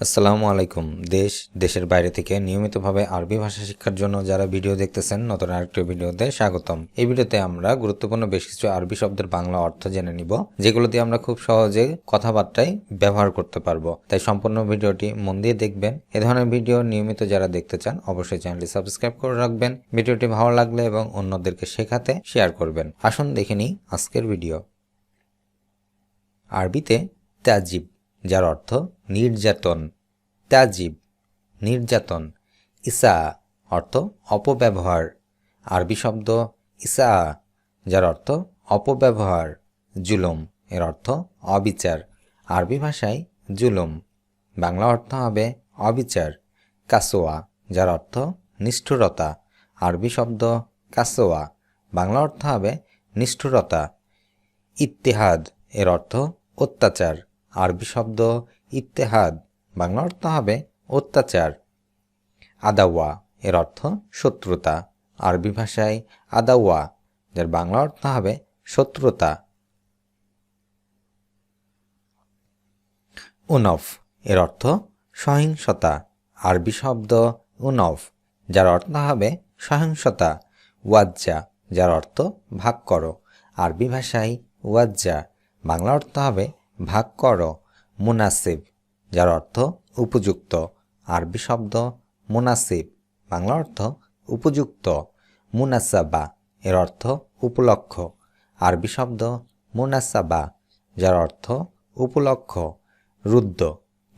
আসসালামু আলাইকুম। দেশের বাইরে থেকে নিয়মিতভাবে আরবি ভাষা শিক্ষার জন্য যারা ভিডিও দেখতেছেন, নতুন আরেকটি ভিডিওতে স্বাগতম। এই ভিডিওতে আমরা গুরুত্বপূর্ণ বেশ কিছু আরবি শব্দের বাংলা অর্থ জেনে নিব, যেগুলো দিয়ে আমরা খুব সহজে কথাবার্তায় ব্যবহার করতে পারবো। তাই সম্পূর্ণ ভিডিওটি মন দিয়ে দেখবেন। এ ধরনের ভিডিও নিয়মিত যারা দেখতে চান অবশ্যই চ্যানেলটি সাবস্ক্রাইব করে রাখবেন। ভিডিওটি ভালো লাগলে এবং অন্যদেরকে শেখাতে শেয়ার করবেন। আসুন দেখে নিই আজকের ভিডিও। আরবিতে তাজিব, যার অর্থ নির্যাতন। তাজিব, নির্যাতন। ইসা, অর্থ অপব্যবহার। আরবি শব্দ ইসা, যার অর্থ অপব্যবহার। জুলুম, এর অর্থ অবিচার। আরবি ভাষায় জুলুম, বাংলা অর্থ হবে অবিচার। কাসোয়া, যার অর্থ নিষ্ঠুরতা। আরবি শব্দ কাসোয়া, বাংলা অর্থ হবে নিষ্ঠুরতা। ইত্তেহাদ, এর অর্থ অত্যাচার। আরবি শব্দ ইত্তেহাদ, বাংলা অর্থ হবে অত্যাচার। আদাওয়া, এর অর্থ শত্রুতা। আরবি ভাষায় আদাওয়া, যার বাংলা অর্থ হবে শত্রুতা। উনফ, এর অর্থ সহিংসতা। আরবি শব্দ উনফ, যার অর্থ হবে সহিংসতা। ওয়াজ্জা, যার অর্থ ভাগ করো। আরবি ভাষায় ওয়াজ্জা, বাংলা অর্থ হবে ভাগ করো। মুনাসিব, যার অর্থ উপযুক্ত। আরবি শব্দ মুনাসিব, বাংলা অর্থ উপযুক্ত। মুনাসাবা, এর অর্থ উপলক্ষ। আরবি শব্দ মুনাসাবা, যার অর্থ উপলক্ষ। রুদ্দ,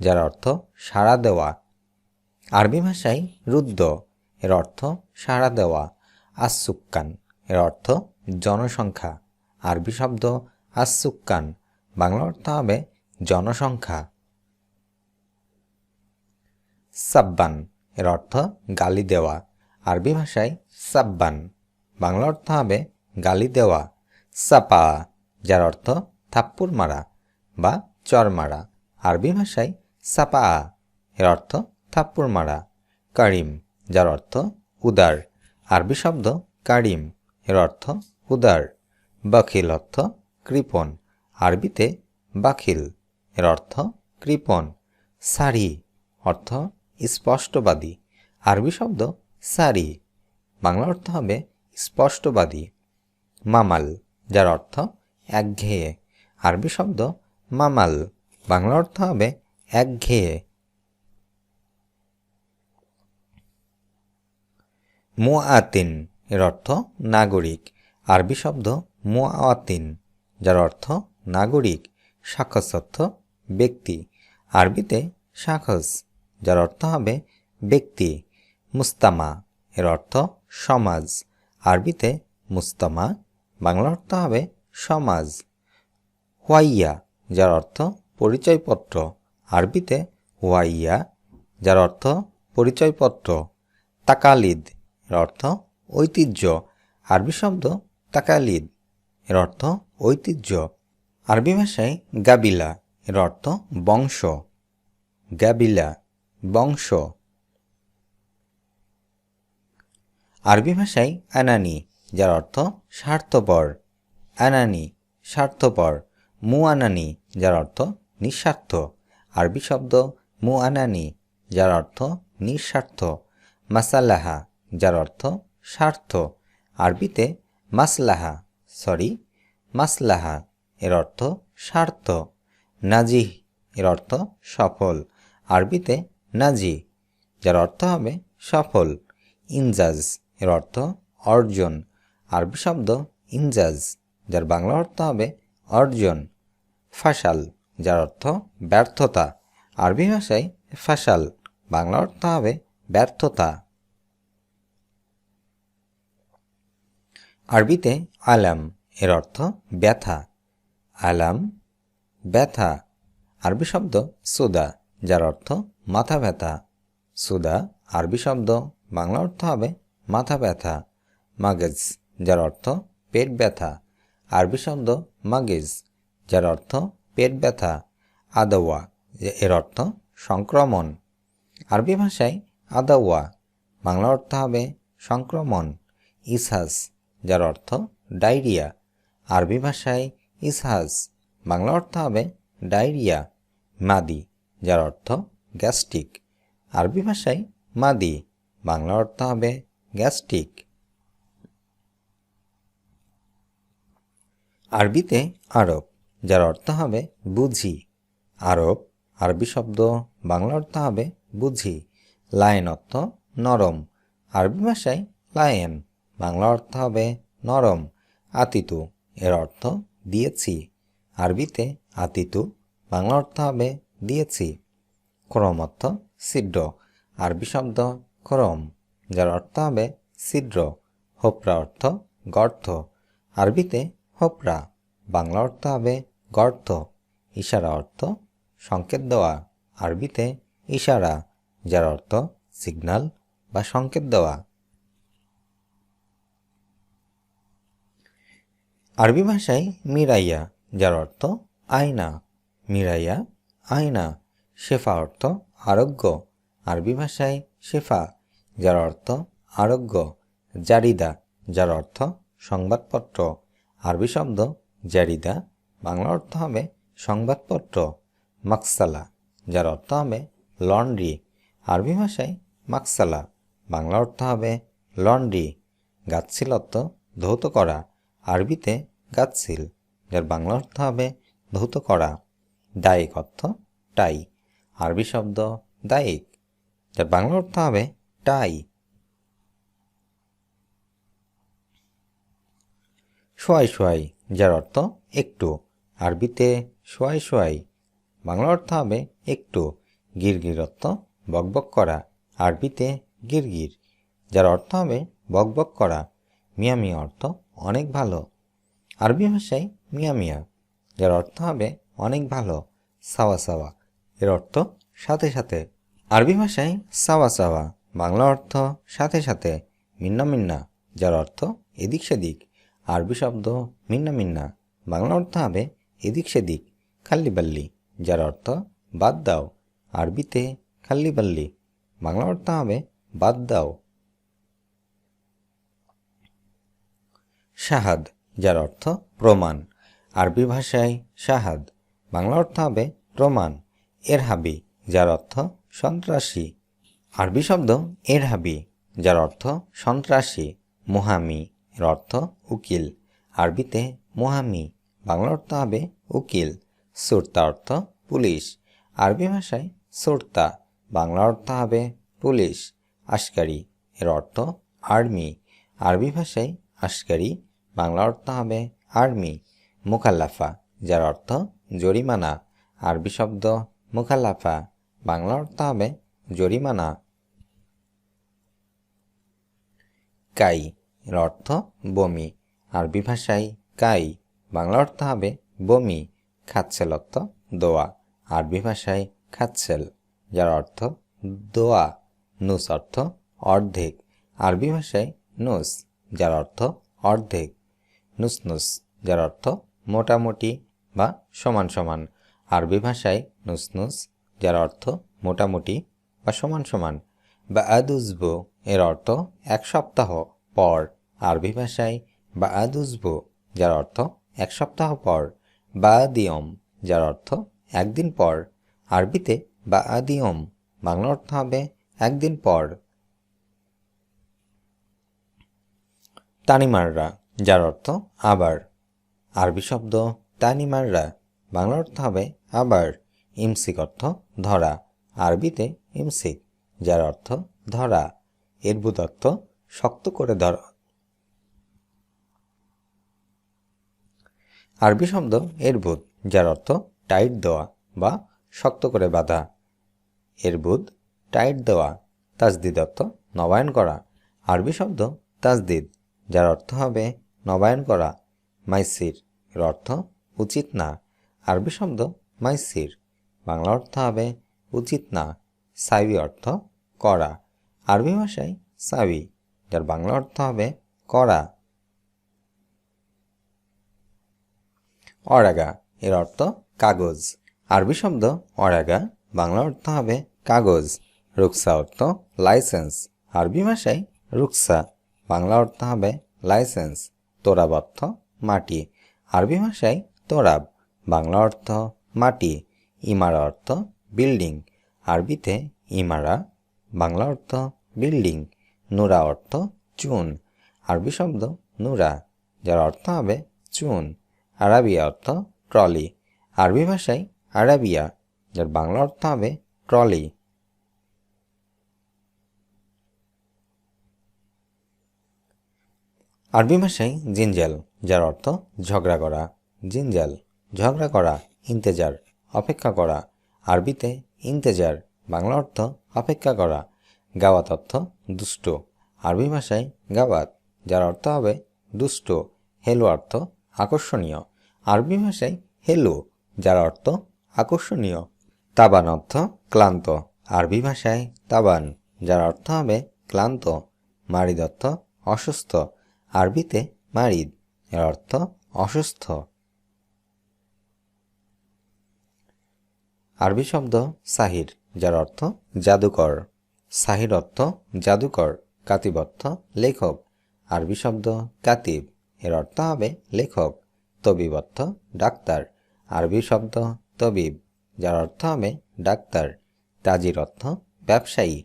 যার অর্থ সাড়া দেওয়া। আরবি ভাষায় রুদ্দ, এর অর্থ সাড়া দেওয়া। আসুক্কান, এর অর্থ জনসংখ্যা। আরবি শব্দ আসুক্কান, বাংলা অর্থ হবে জনসংখ্যা। সাব্বান, এর অর্থ গালি দেওয়া। আরবি ভাষায় সাব্বান, বাংলা অর্থ হবে গালি দেওয়া। সাপা, যার অর্থ থাপ্পড় মারা বা চর মারা। আরবি ভাষায় সাপা, এর অর্থ থাপ্পড় মারা। কারিম, যার অর্থ উদার। আরবি শব্দ কারিম, এর অর্থ উদার। বখিল, অর্থ কৃপণ। আরবিতে বাখিল, এর অর্থ কৃপণ। সারি, অর্থ স্পষ্টবাদী। আরবি শব্দ সারি, বাংলা অর্থ হবে স্পষ্টবাদী। মামাল, যার অর্থ একঘেয়ে। আরবি শব্দ মামাল, বাংলা অর্থ হবে একঘেয়ে। মুআতিন, এর অর্থ নাগরিক। আরবি শব্দ মুআতিন, যার অর্থ নাগরিক। শাখস, অর্থ ব্যক্তি। আরবিতে শাখস, যার অর্থ হবে ব্যক্তি। মুস্তামা, এর অর্থ সমাজ। আরবিতে মুস্তামা, বাংলা অর্থ হবে সমাজ। হুয়াইয়া, যার অর্থ পরিচয়পত্র। আরবিতে হুয়াইয়া, যার অর্থ পরিচয়পত্র। তাকালিদ, এর অর্থ ঐতিহ্য। আরবি শব্দ তাকালিদ, এর অর্থ ঐতিহ্য। আরবি ভাষায় গাবিলা, এর অর্থ বংশ। গাবিলা, বংশ। আরবি ভাষায় আনানি, যার অর্থ স্বার্থপর। আনানি, স্বার্থপর। মুআনানি, যার অর্থ নিঃস্বার্থ। আরবি শব্দ মুআনানি, যার অর্থ নিঃস্বার্থ। মাসালাহা, যার অর্থ স্বার্থ। আরবিতে মাসলাহা, এর অর্থ স্বার্থ। নাজিহ, এর অর্থ সফল। আরবিতে নাজি, যার অর্থ হবে সফল। ইনজাজ, এর অর্থ অর্জন। আরবি শব্দ ইনজাজ, যার বাংলা অর্থ হবে অর্জন। ফাশাল, যার অর্থ ব্যর্থতা। আরবি ভাষায় ফাশাল, বাংলা অর্থ হবে ব্যর্থতা। আরবিতে আলাম, এর অর্থ ব্যথা। আলাম, ব্যথা। আরবি শব্দ সুদা, যার অর্থ মাথা ব্যথা। সুদা, আরবি শব্দ, বাংলা অর্থ হবে মাথা ব্যথা। মাগজ, যার অর্থ পেট ব্যথা। আরবি শব্দ মাগজ, যার অর্থ পেট ব্যথা। আদাওয়া, এর অর্থ সংক্রমণ। আরবি ভাষায় আদাওয়া, বাংলা অর্থ হবে সংক্রমণ। ইসহাস, যার অর্থ ডায়রিয়া। আরবি ভাষায় ইসহাস, বাংলা অর্থ হবে ডায়রিয়া। মাদি, যার অর্থ গ্যাস্ট্রিক। আরবি ভাষায় মাদি, বাংলা অর্থ হবে গ্যাস্ট্রিক। আরবিতে আরব, যার অর্থ হবে বুঝি। আরব আরবি শব্দ, বাংলা অর্থ হবে বুঝি। লায়ন অর্থ নরম, আরবি ভাষায় লায়ন, বাংলা অর্থ হবে নরম। আতিতু এর অর্থ দিয়েছি, আরবিতে আতিতু, বাংলা অর্থ হবে দিয়েছি। খরম অর্থ ছিদ্র, আরবি শব্দ খরম, যার অর্থ হবে ছিদ্র। হোপরা অর্থ গর্ত, আরবিতে হোপরা, বাংলা অর্থ হবে গর্ত। ইশারা অর্থ সংকেত দেওয়া, আরবিতে ইশারা, যার অর্থ সিগন্যাল বা সংকেত দেওয়া। আরবি ভাষায় মিরাইয়া, যার অর্থ আয়না, মিরাইয়া আয়না। শেফা অর্থ আরোগ্য, আরবি ভাষায় শেফা, যার অর্থ আরোগ্য। জারিদা, যার অর্থ সংবাদপত্র, আরবি শব্দ জারিদা, বাংলা অর্থ হবে সংবাদপত্র। মাকসালা, যার অর্থ হবে লন্ড্রি, আরবি ভাষায় মাকসালা, বাংলা অর্থ হবে লন্ড্রি। গাচ্ছিল অর্থ ধৌত করা, আরবিতে গাচ্ছিল, যার বাংলা অর্থ হবে ধৌত করা। দায়িক অর্থ টাই, আরবি শব্দ দায়িক, যার বাংলা অর্থ হবে টাই। সোয়াই সোয়াই, যার অর্থ একটু, আরবিতে সোয়াই সোয়াই, বাংলা অর্থ হবে একটু। গিরগির অর্থ বকবক করা, আরবিতে গিরগির, যার অর্থ হবে বকবক করা। মিয়া মিয়া অর্থ অনেক ভালো, আরবি ভাষায় মিয়া মিয়া, যার অর্থ হবে অনেক ভালো। সাওয়া সাওয়া এর অর্থ সাথে সাথে, আরবি ভাষায় সাওয়া সাওয়া, বাংলা অর্থ সাথে সাথে। মিন্না মিন্না, যার অর্থ এদিক সেদিক, আরবি শব্দ মিন্না মিন্না, বাংলা অর্থ হবে এদিক সেদিক। খাল্লি বাল্লি, যার অর্থ বাদ দাও, আরবিতে খাল্লি বাল্লি, বাংলা অর্থ হবে বাদ দাও। শাহাদ, যার অর্থ প্রমাণ, আরবি ভাষায় শাহাদ, বাংলা অর্থ হবে প্রমাণ। এরহাবি, যার অর্থ সন্ত্রাসী, আরবি শব্দ এরহাবি, যার অর্থ সন্ত্রাসী। মুহামি এর অর্থ উকিল, আরবিতে মুহামি, বাংলা অর্থ হবে উকিল। সুরতা অর্থ পুলিশ, আরবি ভাষায় সুরতা, বাংলা অর্থ হবে পুলিশ। আশকারি এর অর্থ আর্মি, আরবি ভাষায় আশকারি, বাংলা অর্থ হবে আর্মি। মুকাল্লাফা, যার অর্থ জরিমানা, আরবি শব্দ মুকাল্লাফা, বাংলা অর্থ হবে জরিমানা। কাই এর অর্থ বমি, আরবি ভাষায় কাই, বাংলা অর্থ হবে বমি। খাচ্ছেল অর্থ দোয়া, আরবি ভাষায় খাচ্ছেল, যার অর্থ দোয়া। নুস অর্থ অর্ধেক, আরবি ভাষায় নুস, যার অর্থ অর্ধেক। নুসনুস, যার অর্থ মোটামুটি বা সমান সমান, আরবি ভাষায় নুসনুস, যার অর্থ মোটামুটি বা সমান সমান। বা আদুজবু এর অর্থ এক সপ্তাহ পর, আরবি ভাষায় বা আদুজবু, যার অর্থ এক সপ্তাহ পর। বা আদিয়ম, যার অর্থ একদিন পর, আরবিতে বা আদিয়ম, বাংলা অর্থ হবে একদিন পর। তানিমাররা, যার অর্থ আবার, আরবি শব্দ তানিমাররা, বাংলা অর্থ হবে আবার। ইমসিক অর্থ ধরা, আরবিতে ইমসিক, যার অর্থ ধরা। এরবুদ অর্থ শক্ত করে ধরা, আরবি শব্দ এরবুদ, যার অর্থ টাইট দেওয়া বা শক্ত করে বাঁধা। এরবুদ টাইট দেওয়া। তাজদিদ অর্থ নবায়ন করা, আরবি শব্দ তাজদিদ, যার অর্থ হবে নবায়ন করা। মাইসির এর অর্থ উচিত না, আরবি শব্দ মাইসির, বাংলা অর্থ হবে উচিত না। সাবি অর্থ করা, আরবি ভাষায় সাবি, যার বাংলা অর্থ হবে করা। অরাগা এর অর্থ কাগজ, আরবি শব্দ অরাগা, বাংলা অর্থ হবে কাগজ। রুকসা অর্থ লাইসেন্স, আরবি ভাষায় রুকসা, বাংলা অর্থ হবে লাইসেন্স। তোরাব অর্থ মাটি, আরবি ভাষায় তোরাব, বাংলা অর্থ মাটি। ইমারা অর্থ বিল্ডিং, আরবিতে ইমারা, বাংলা অর্থ বিল্ডিং, নুরা অর্থ চুন, আরবি শব্দ নুরা, যার অর্থ হবে চুন। আরাবিয়া অর্থ ট্রলি, আরবি ভাষায় আরাবিয়া, যার বাংলা অর্থ হবে ট্রলি। আরবি ভাষায় জিনজাল, যার অর্থ ঝগড়া করা, জিনজাল ঝগড়া করা। ইন্তেজার অপেক্ষা করা, আরবিতে ইন্তেজার, বাংলা অর্থ অপেক্ষা করা। গাওয়াত অর্থ দুষ্ট, আরবি ভাষায় গাওয়াত, যার অর্থ হবে দুষ্ট। হেলো অর্থ আকর্ষণীয়, আরবি ভাষায় হেলো, যার অর্থ আকর্ষণীয়। তাবান অর্থ ক্লান্ত, আরবি ভাষায় তাবান, যার অর্থ হবে ক্লান্ত। মারিদ অর্থ অসুস্থ, আরবিতে মারিদ, এর অর্থ অসুস্থ। আরবি শব্দ সাহির, যার অর্থ জাদুকর, সাহির অর্থ জাদুকর। কাতিব অর্থ লেখক, আরবি শব্দ কাতিব, এর অর্থ হবে লেখক। তবিব অর্থ ডাক্তার, আরবি শব্দ তবিব, যার অর্থ হবে ডাক্তার। তাজির অর্থ ব্যবসায়ী,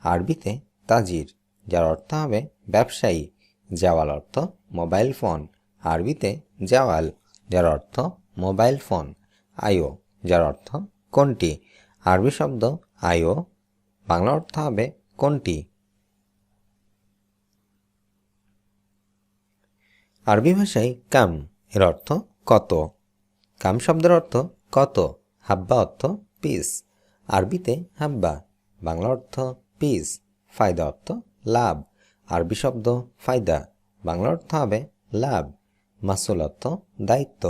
আরবিতে তাজির, যার অর্থ হবে ব্যবসায়ী। জাওয়াল অর্থ মোবাইল ফোন, আরবিতে জাওয়াল, যার অর্থ মোবাইল ফোন। আয়ো, যার অর্থ কোনটি, আরবি শব্দ আয়ো, বাংলা অর্থ হবে কোনটি। আরবি ভাষায় কাম, এর অর্থ কত, কাম শব্দের অর্থ কত। হাব্বা অর্থ পিস, আরবিতে হাব্বা, বাংলা অর্থ পিস। ফায়দা অর্থ লাভ, আরবি শব্দ ফায়দা, বাংলা অর্থ হবে লাভ। মাসুল অর্থ দায়িত্ব,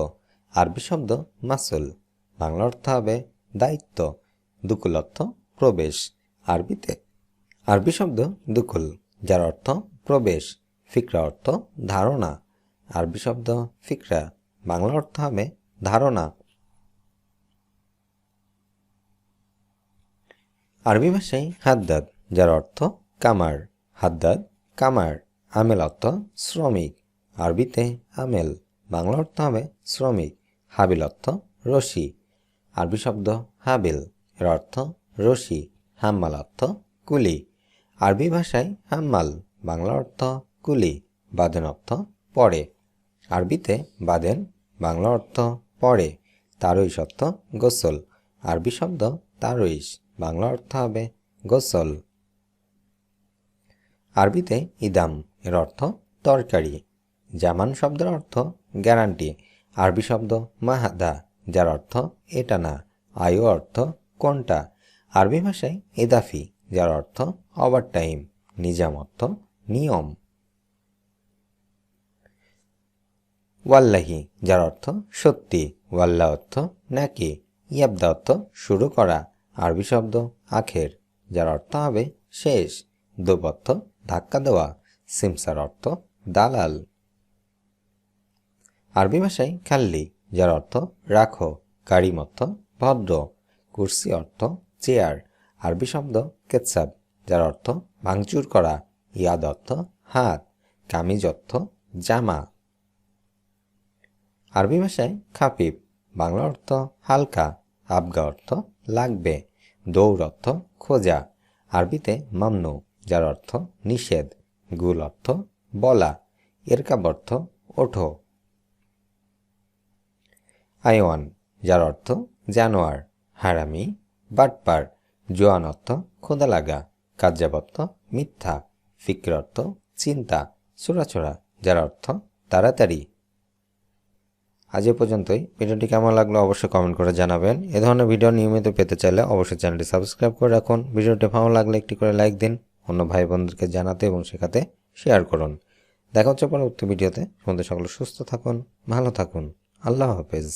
আরবি শব্দ মাসুল, বাংলা অর্থ হবে দায়িত্ব। দুকুল অর্থ প্রবেশ, আরবি শব্দ দুকুল, যার অর্থ প্রবেশ। ফিকরা অর্থ ধারণা, আরবি শব্দ ফিকরা, বাংলা অর্থ হবে ধারণা। আরবি ভাষায় হাদ্দাদ, যার অর্থ কামার, হাদ্দাদ কামার। আমেল অর্থ শ্রমিক, আরবিতে আমেল, বাংলা অর্থ হবে শ্রমিক। হাবিল অর্থ রশি, আরবি শব্দ হাবিল, এর অর্থ রশি। হাম্মাল অর্থ কুলি, আরবি ভাষায় হাম্মাল, বাংলা অর্থ কুলি। বাদেন অর্থ পরে, আরবিতে বাদেন, বাংলা অর্থ পরে। তারইশ অর্থ গোসল, আরবি শব্দ তারইশ, বাংলা অর্থ হবে গোসল। আরবিতে ইদাম, এর অর্থ তরকারি। জামান শব্দের অর্থ গ্যারান্টি, আরবি শব্দ মাহাদা, যার অর্থ এটা না। আয়ু অর্থ কোনটা, আরবি ভাষায় এদাফি, যার অর্থ ওভারটাইম। নিজাম অর্থ নিয়ম। ওয়াল্লাহি, যার অর্থ সত্যি, ওয়াল্লা অর্থ নাকি। ইয়াবদা অর্থ শুরু করা, আরবি শব্দ আখের, যার অর্থ হবে শেষ। দোব অর্থ ধাক্কা দেওয়া, সিমসার অর্থ দালাল। আরবি ভাষায় খাল্লি, যার অর্থ রাখো। কারিম অর্থ ভদ্র, কুরসি অর্থ চেয়ার, আরবি শব্দ কেতসাব, যার অর্থ ভাঙচুর করা। ইয়াদ অর্থ হাত, কামিজ অর্থ জামা। আরবি ভাষায় খাফিফ, বাংলা অর্থ হালকা। আবগা অর্থ লাগবে। দৌড় অর্থ খোঁজা, আরবিতে মামনু, যার অর্থ নিষেধ। গুল অর্থ বলা, এরকাব অর্থ ওঠো। আইওয়ান, যার অর্থ জানোয়ার। হারামি, বাটপার। জোয়ান অর্থ ক্ষুধা লাগা, কাজ্জাব অর্থ মিথ্যা। ফিক্র অর্থ চিন্তা, ছোড়াছড়া, যার অর্থ তাড়াতাড়ি। আজ এ পর্যন্তই। ভিডিওটি কেমন লাগলো অবশ্যই কমেন্ট করে জানাবেন। এ ধরনের ভিডিও নিয়মিত পেতে চাইলে অবশ্যই চ্যানেলটি সাবস্ক্রাইব করে রাখুন। ভিডিওটি ভালো লাগলে একটি করে লাইক দিন, অন্য ভাই বোনদেরকে জানাতে এবং শেখাতে শেয়ার করুন। দেখা হচ্ছে পরবর্তী ভিডিওতে। সকলে সুস্থ থাকুন, ভালো থাকুন। আল্লাহ হাফেজ।